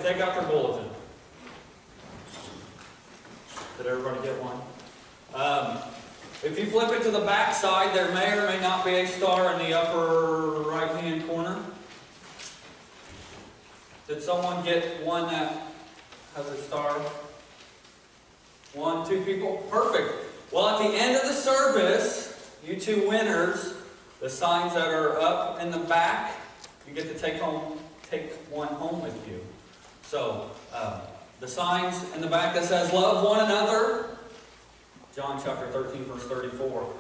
take out their bulletin. Did everybody get one? If you flip it to the back side, there may or may not be a star in the upper right-hand corner. Did someone get one that has a star? 1, 2 people? Perfect. Well, at the end of the service, you two winners, the signs that are up in the back, you get to take one home with you. So, the signs in the back that says, love one another, John chapter 13, verse 34.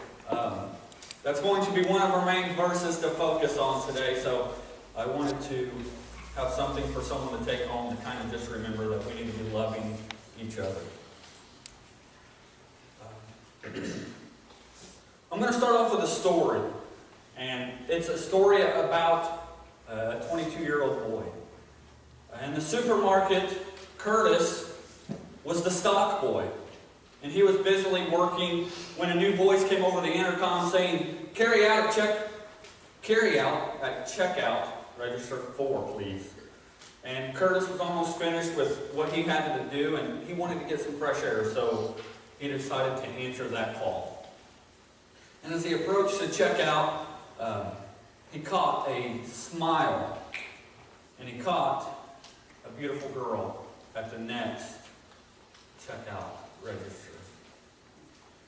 That's going to be one of our main verses to focus on today. So I wanted to have something for someone to take home to kind of just remember that we need to be loving each other. I'm going to start off with a story. And it's a story about a 22-year-old boy. In the supermarket, Curtis was the stock boy. And he was busily working when a new voice came over the intercom saying, carry out at checkout, register 4, please. And Curtis was almost finished with what he had to do, and he wanted to get some fresh air, so he decided to answer that call. And as he approached the checkout, he caught a smile, and he caught a beautiful girl at the next checkout register.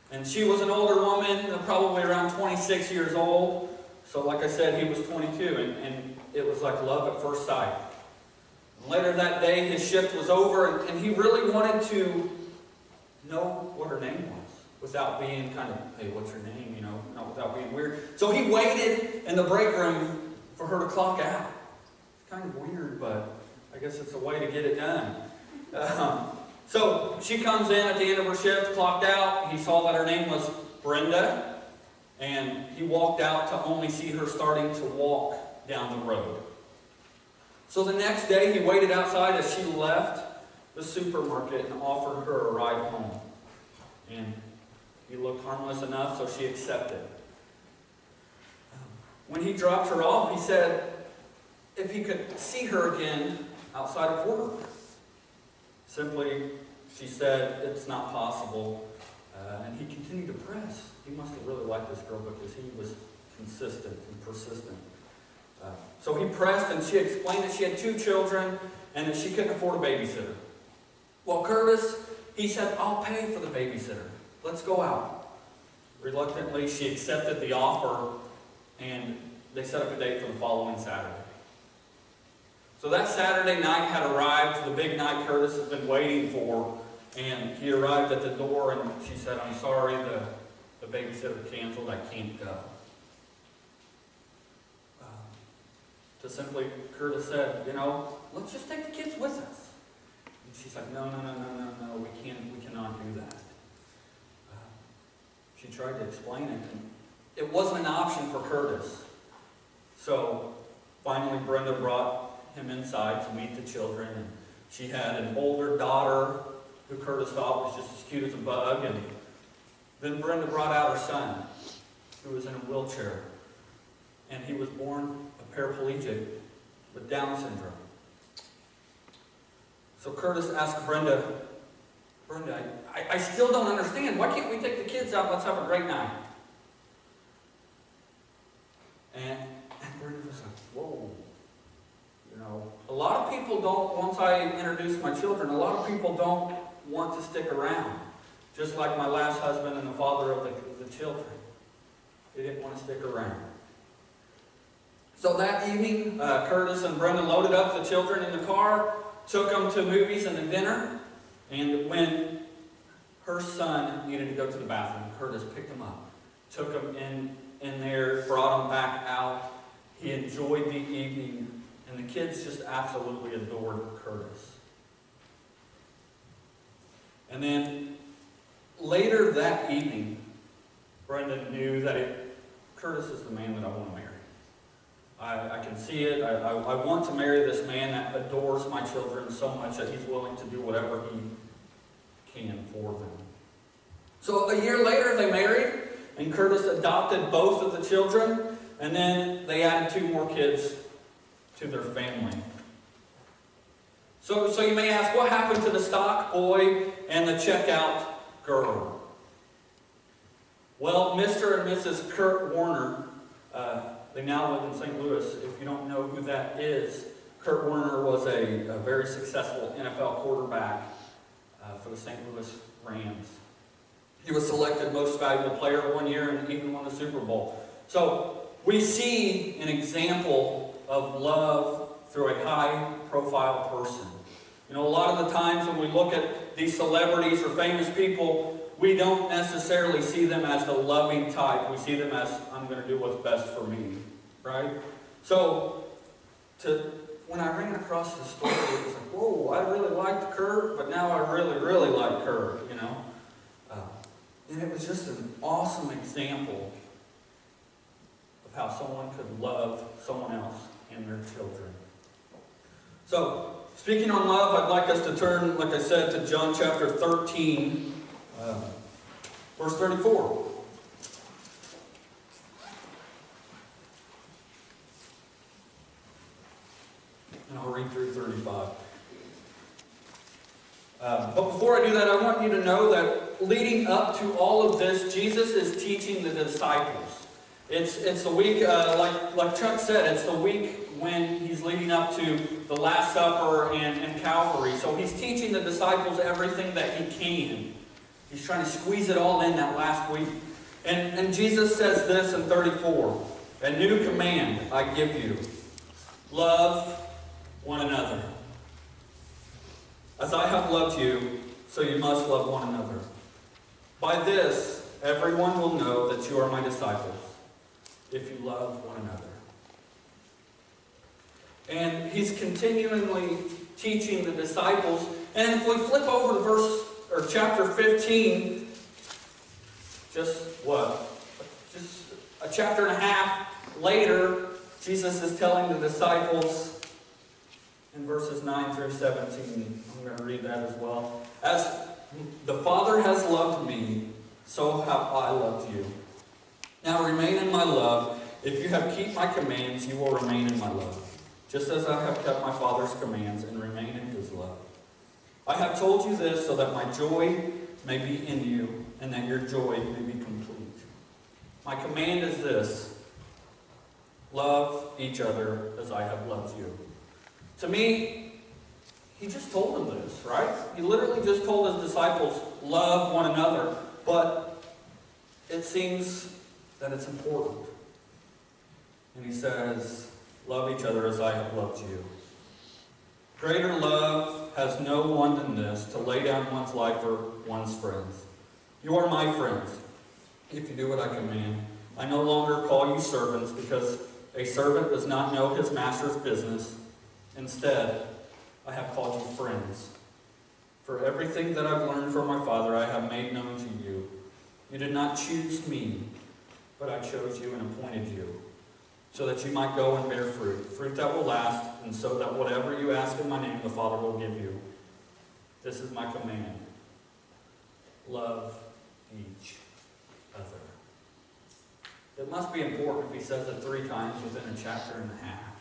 And she was an older woman, probably around 26 years old. So like I said, he was 22, and it was like love at first sight. And later that day, his shift was over, and he really wanted to know what her name was without being kind of, hey, what's your name, you know, not without being weird. So he waited in the break room for her to clock out. It's kind of weird, but I guess it's a way to get it done. So she comes in at the end of her shift, clocked out. He saw that her name was Brenda, and he walked out to only see her starting to walk down the road. So the next day, he waited outside as she left the supermarket and offered her a ride home. And he looked harmless enough, so she accepted. When he dropped her off, he said if he could see her again outside of work. Simply, she said, it's not possible. And he continued to press. He must have really liked this girl because he was consistent and persistent. So he pressed, and she explained that she had 2 children and that she couldn't afford a babysitter. Well, Curtis, he said, I'll pay for the babysitter. Let's go out. Reluctantly, she accepted the offer, and they set up a date for the following Saturday. So that Saturday night had arrived, the big night Curtis has been waiting for, and he arrived at the door, and she said, I'm sorry, the babysitter canceled, I can't go. To simply, Curtis said, you know, let's just take the kids with us. And she's like, no, we cannot do that. She tried to explain it, and it wasn't an option for Curtis. So finally Brenda brought him inside to meet the children, and she had an older daughter who Curtis thought was just as cute as a bug, and then Brenda brought out her son, who was in a wheelchair, and he was born a paraplegic with Down syndrome. So Curtis asked Brenda, I still don't understand. Why can't we take the kids out? Let's have a great night. And Brenda was like, whoa. You know, a lot of people don't, once I introduce my children, a lot of people don't want to stick around. Just like my last husband and the father of the children. They didn't want to stick around. So that evening, Curtis and Brenda loaded up the children in the car, took them to movies and to dinner, and when her son needed to go to the bathroom, Curtis picked him up, took him in there, brought him back out. He enjoyed the evening, and the kids just absolutely adored Curtis. And then later that evening, Brenda knew that Curtis is the man that I want to marry. I can see it. I want to marry this man that adores my children so much that he's willing to do whatever he can for them. So a year later they married, and Curtis adopted both of the children, and then they added 2 more kids to their family. So you may ask, what happened to the stock boy and the checkout girl? Well, Mr. and Mrs. Kurt Warner, they now live in St. Louis. If you don't know who that is, Kurt Warner was a very successful NFL quarterback for the St. Louis Rams. He was selected most valuable player one year and even won the Super Bowl. So we see an example of love through a high-profile person. You know, a lot of the times when we look at these celebrities or famous people, we don't necessarily see them as the loving type. We see them as, I'm going to do what's best for me, right? So, when I ran across this story, it was like, whoa, I really liked Kurt, but now I really, really like Kurt, you know? And it was just an awesome example of how someone could love someone else and their children. So, speaking on love, I'd like us to turn, like I said, to John chapter 13, verse 34. And I'll read through 35. But before I do that, I want you to know that leading up to all of this, Jesus is teaching the disciples. It's the week, like Chuck said, it's the week when he's leading up to the Last Supper and Calvary. So he's teaching the disciples everything that he can. He's trying to squeeze it all in that last week. And Jesus says this in 34, "A new command I give you, love one another. As I have loved you, so you must love one another. By this, everyone will know that you are my disciples, if you love one another." And he's continually teaching the disciples. And if we flip over to chapter 15, just a chapter and a half later, Jesus is telling the disciples in verses 9 through 17. I'm going to read that as well. "As the Father has loved me, so have I loved you. Now remain in my love. If you have kept my commands, you will remain in my love, just as I have kept my Father's commands and remain in his love. I have told you this so that my joy may be in you and that your joy may be complete. My command is this: love each other as I have loved you." To me, he just told them this, right? He literally just told his disciples, love one another. But it seems that it's important. And he says, love each other as I have loved you. Greater love has no one than this, to lay down one's life for one's friends. You are my friends, if you do what I command. I no longer call you servants, because a servant does not know his master's business. Instead, I have called you friends. For everything that I've learned from my Father I have made known to you. You did not choose me, but I chose you and appointed you, so that you might go and bear fruit, fruit that will last, and so that whatever you ask in my name, the Father will give you. This is my command: love each other. It must be important if he says it 3 times within a chapter and a half.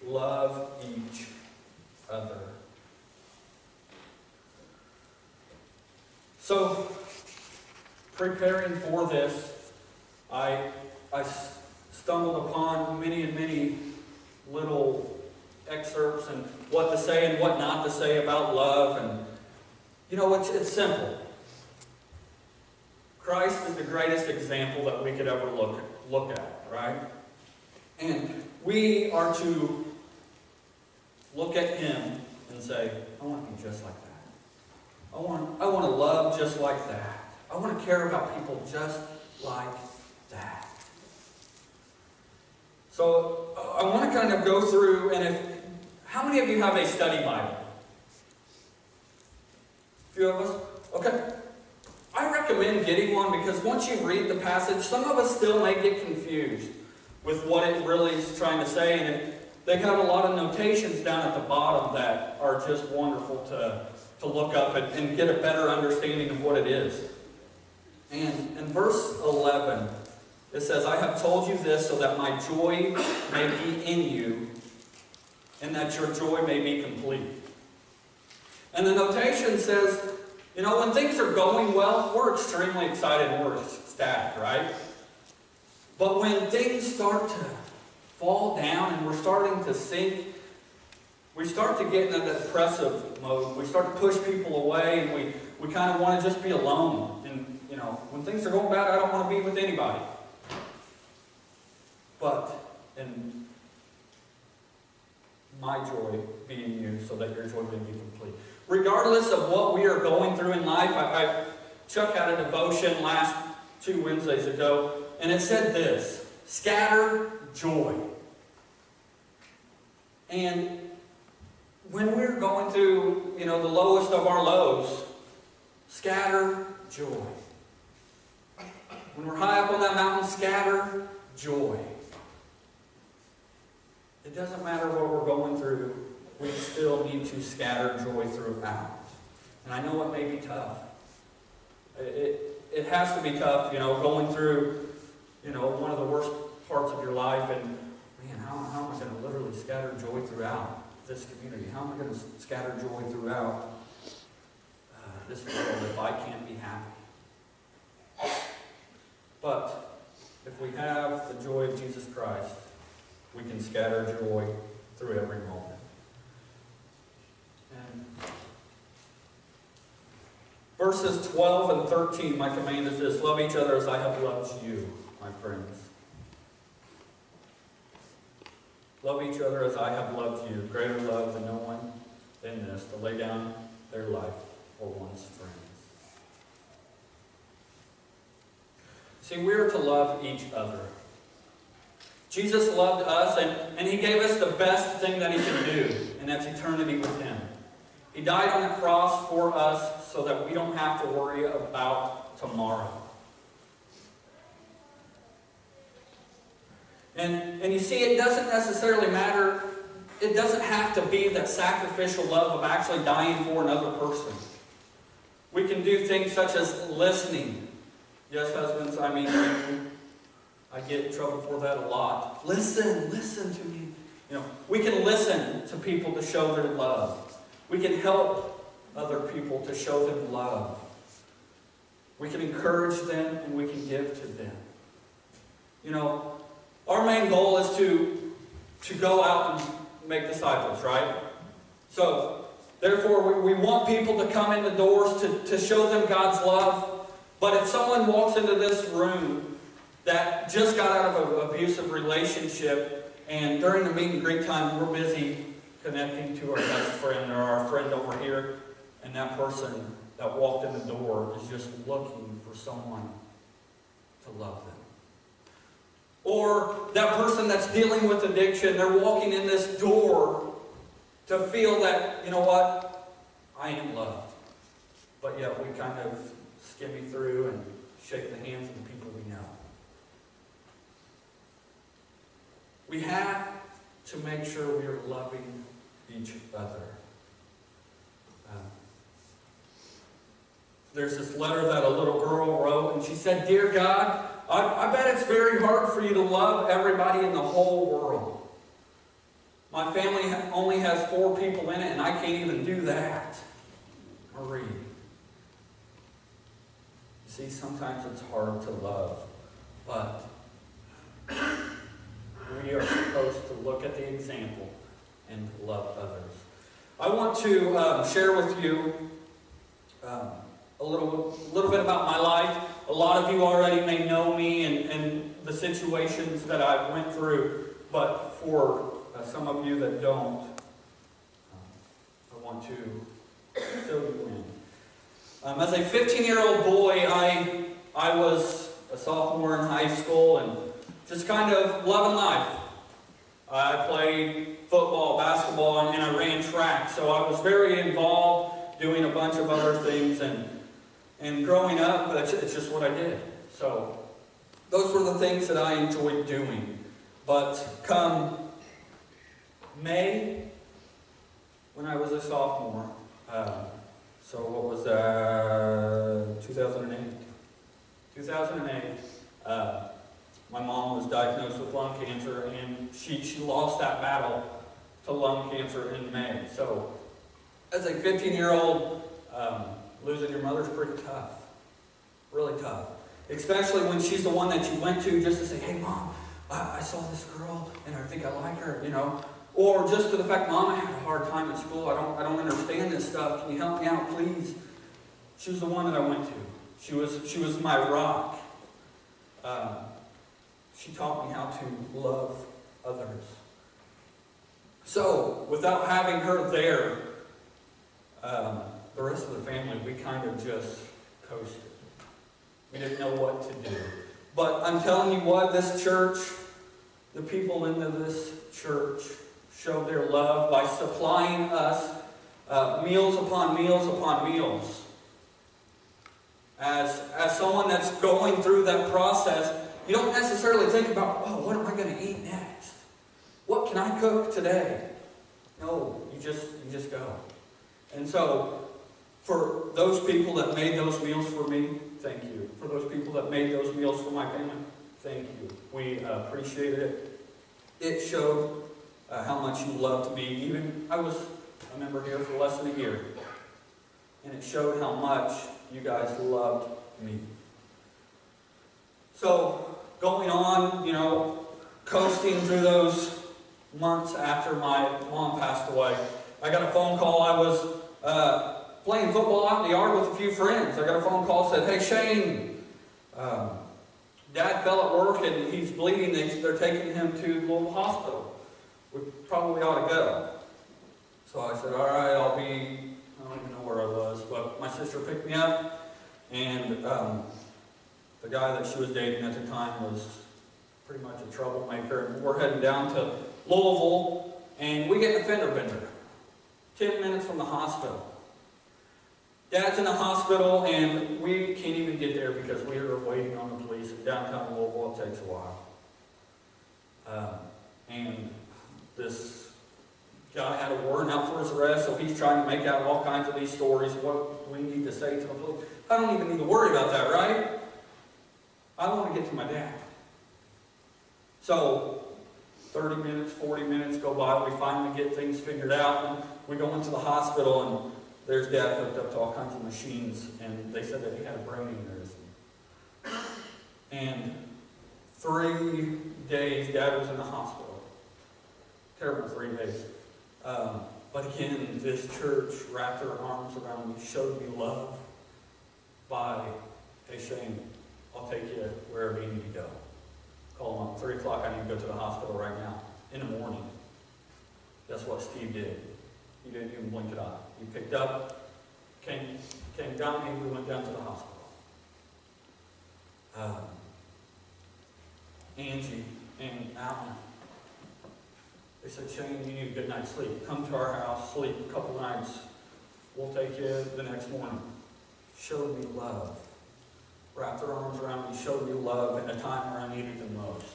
Love each other. So, preparing for this, I stumbled upon many and many little excerpts and what to say and what not to say about love. And, you know, it's simple. Christ is the greatest example that we could ever look at, right? And we are to look at him and say, I want to be just like that. I want to love just like that. I want to care about people just like that. So I want to kind of go through, and how many of you have a study Bible? A few of us? Okay. I recommend getting one, because once you read the passage, some of us still may get confused with what it really is trying to say, and they have a lot of notations down at the bottom that are just wonderful to look up and get a better understanding of what it is. And in verse 11, it says, I have told you this so that my joy may be in you and that your joy may be complete. And the notation says, you know, when things are going well, we're extremely excited and we're ecstatic, right? But when things start to fall down and we're starting to sink, we start to get into that depressive mode. We start to push people away, and we kind of want to just be alone. And, you know, when things are going bad, I don't want to be with anybody. But in my joy be in you, so that your joy may be complete. Regardless of what we are going through in life, Chuck had a devotion last 2 Wednesdays ago, and it said this: scatter joy. And when we're going through, you know, the lowest of our lows, scatter joy. When we're high up on that mountain, scatter joy. It doesn't matter what we're going through, we still need to scatter joy throughout. And I know it may be tough. It has to be tough, you know, going through, you know, one of the worst parts of your life, and man, how am I going to literally scatter joy throughout this community? How am I going to scatter joy throughout this world if I can't be happy? But if we have the joy of Jesus Christ, we can scatter joy through every moment. And verses 12 and 13, my command is this: love each other as I have loved you, my friends. Love each other as I have loved you. Greater love than no one than this, to lay down their life for one's friends. See, we are to love each other. Jesus loved us, and He gave us the best thing that He can do, and that's eternity with Him. He died on the cross for us so that we don't have to worry about tomorrow. And you see, it doesn't necessarily matter, it doesn't have to be that sacrificial love of actually dying for another person. We can do things such as listening. Yes, husbands, I mean, I get in trouble for that a lot. Listen to me. You know, we can listen to people to show their love. We can help other people to show them love. We can encourage them, and we can give to them. You know, our main goal is to go out and make disciples, right? So, therefore, we want people to come in the doors to show them God's love. But if someone walks into this room that just got out of an abusive relationship, and during the meet and greet time, we're busy connecting to our best friend or our friend over here, and that person that walked in the door is just looking for someone to love them. Or that person that's dealing with addiction, they're walking in this door to feel that, you know what, I am loved. But yet we kind of skimmy through and shake the hands of the people we know. We have to make sure we are loving each other. There's this letter that a little girl wrote, and she said, "Dear God, I bet it's very hard for you to love everybody in the whole world. My family only has 4 people in it, and I can't even do that." Marie. See, sometimes it's hard to love, but we are supposed to look at the example and love others. I want to share with you a little bit about my life. A lot of you already may know me and the situations that I've went through, but for some of you that don't, I want to fill you in. As a 15-year-old boy, I was a sophomore in high school and just kind of loving life. I played football, basketball, and I ran track, so I was very involved doing a bunch of other things, and growing up, it's just what I did. So those were the things that I enjoyed doing. But come May, when I was a sophomore, so what was that, 2008? 2008, my mom was diagnosed with lung cancer, and she lost that battle to lung cancer in May. So As a 15-year-old, losing your mother is pretty tough. Really tough. Especially when she's the one that you went to just to say, hey, Mom, I saw this girl and I think I like her, you know. Or just to the fact, Mom, I had a hard time at school. I don't understand this stuff. Can you help me out, please? She was the one that I went to. She was my rock. She taught me how to love others. So, without having her there, the rest of the family, we kind of just coasted. We didn't know what to do. But I'm telling you what, this church, the people in this church showed their love by supplying us meals upon meals upon meals. As someone that's going through that process, you don't necessarily think about, oh, what am I going to eat next? What can I cook today? No, you just go. And so, for those people that made those meals for me, thank you. For those people that made those meals for my family, thank you. We appreciated it. It showed how much you loved me. Even I was a member here for less than a year. And it showed how much you guys loved me. So, going on, you know, coasting through those months after my mom passed away, I got a phone call. I was playing football out in the yard with a few friends. I got a phone call that said, hey, Shane, Dad fell at work and he's bleeding. They're taking him to Louisville Hospital. We probably ought to go. So I said, all right, I don't even know where I was, but my sister picked me up, and the guy that she was dating at the time was pretty much a troublemaker. And we're heading down to Louisville, and we get a fender bender, 10 minutes from the hospital. Dad's in the hospital, and we can't even get there because we are waiting on the police. Downtown Louisville, it takes a while. And this guy had a warrant out for his arrest, so he's trying to make out all kinds of these stories of what we need to say to the police. I don't even need to worry about that, right? I want to get to my dad. So, 30 minutes, 40 minutes go by, we finally get things figured out, and we go into the hospital, and there's Dad hooked up to all kinds of machines, and they said that he had a brain aneurysm. And 3 days, Dad was in the hospital. Terrible 3 days. But again, this church wrapped their arms around me, showed me love by, hey Shane, I'll take you wherever you need to go. Call him up, 3 o'clock, I need to go to the hospital right now, in the morning. That's what Steve did. He didn't even blink an eye. He picked up, came down, and we went down to the hospital. Angie and Alan, they said, Shane, you need a good night's sleep. Come to our house, sleep a couple nights. We'll take you the next morning. Showed me love. Wrapped their arms around me, showed me love in a time where I needed it the most.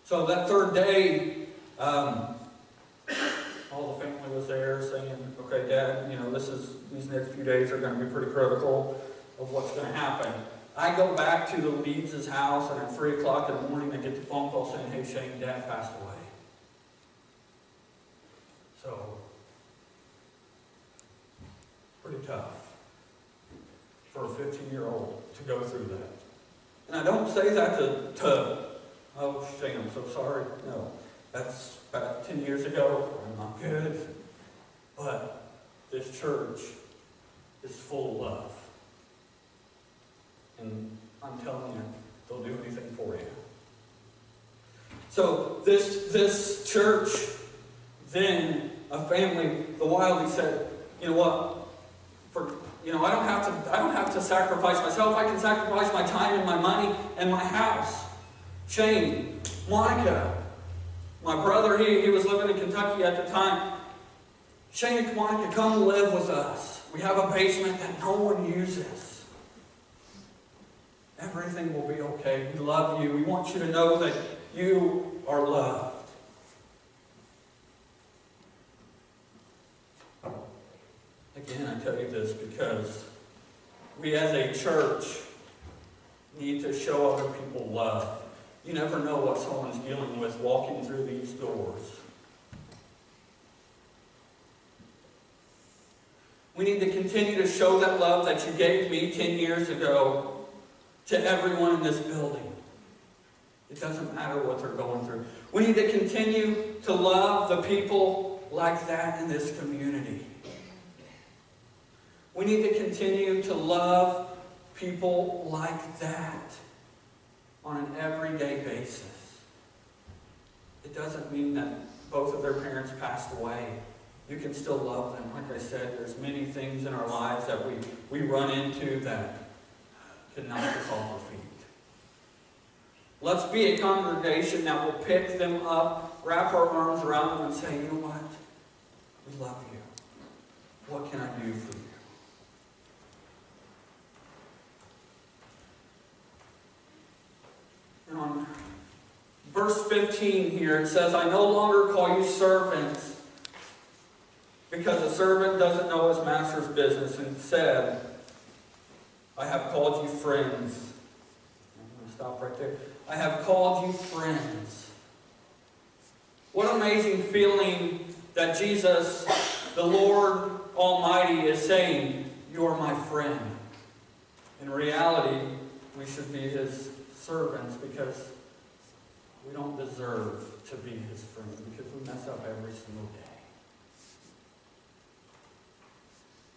So that 3rd day, all the family was there saying, okay, Dad, you know, these next few days are going to be pretty critical of what's going to happen. I go back to the Leeds' house, and at 3 o'clock in the morning, I get the phone call saying, hey, Shane, Dad passed away. So, pretty tough for a 15-year-old to go through that. And I don't say that to oh, Shane, I'm so sorry. No, that's about 10 years ago. I'm not good. But this church is full of love. And I'm telling you, they'll do anything for you. So this church, then a family, the Wildey said, you know what? I don't have to sacrifice myself. I can sacrifice my time and my money and my house. Shane, Monica, my brother, he was living in Kentucky at the time. Shane and Monica, come live with us. We have a basement that no one uses. Everything will be okay. We love you. We want you to know that you are loved. Again, I tell you this because we as a church need to show other people love. You never know what someone's dealing with walking through these doors. We need to continue to show that love that you gave me 10 years ago to everyone in this building. It doesn't matter what they're going through. We need to continue to love the people like that in this community. We need to continue to love people like that on an everyday basis. It doesn't mean that both of their parents passed away. You can still love them. Like I said, there's many things in our lives that we run into that can knock us off our feet. Let's be a congregation that will pick them up, wrap our arms around them, and say, you know what? We love you. What can I do for you? And on verse 15 here, it says, I no longer call you servants, because a servant doesn't know his master's business. Instead, I have called you friends. I'm going to stop right there. I have called you friends. What amazing feeling that Jesus, the Lord Almighty, is saying, you are my friend. In reality, we should be his servants because we don't deserve to be his friends, because we mess up every single day.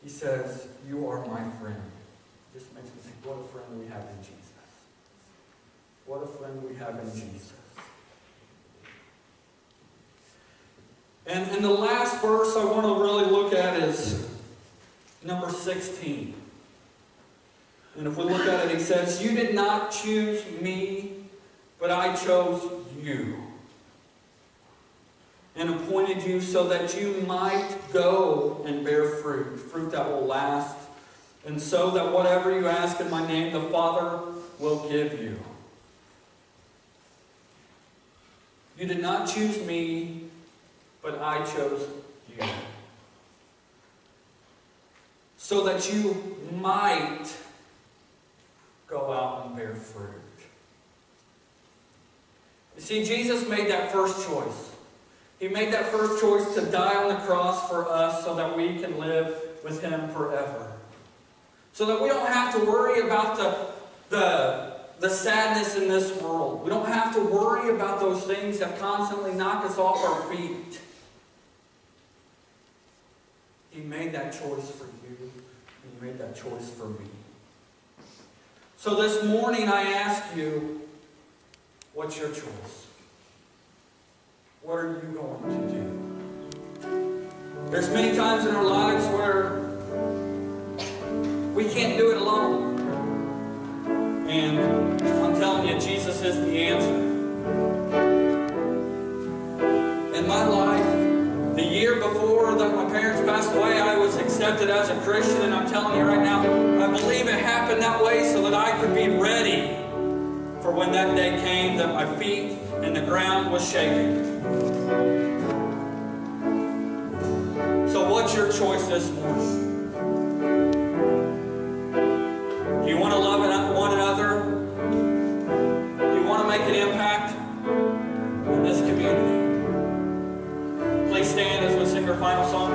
He says, you are my friend. It just makes me think, what a friend we have in Jesus. What a friend we have in Jesus. And the last verse I want to really look at is number 16. And if we look at it, he says, you did not choose me, but I chose you and appointed you so that you might go and bear fruit, fruit that will last, and so that whatever you ask in my name, the Father will give you. You did not choose me, but I chose you. So that you might go out and bear fruit. You see, Jesus made that first choice. He made that first choice to die on the cross for us so that we can live with him forever. So that we don't have to worry about the sadness in this world. We don't have to worry about those things that constantly knock us off our feet. He made that choice for you. He made that choice for me. So this morning I ask you, what's your choice? What are you going to do? There's many times in our lives where we can't do it alone. And I'm telling you, Jesus is the answer. In my life, the year before that my parents passed away, I was accepted as a Christian, and I'm telling you right now, I believe it happened that way so that I could be ready for when that day came, that my feet and the ground was shaking. So what's your choice this morning? Do you want to love one another? Do you want to make an impact in this community? Please stand as we sing our final song.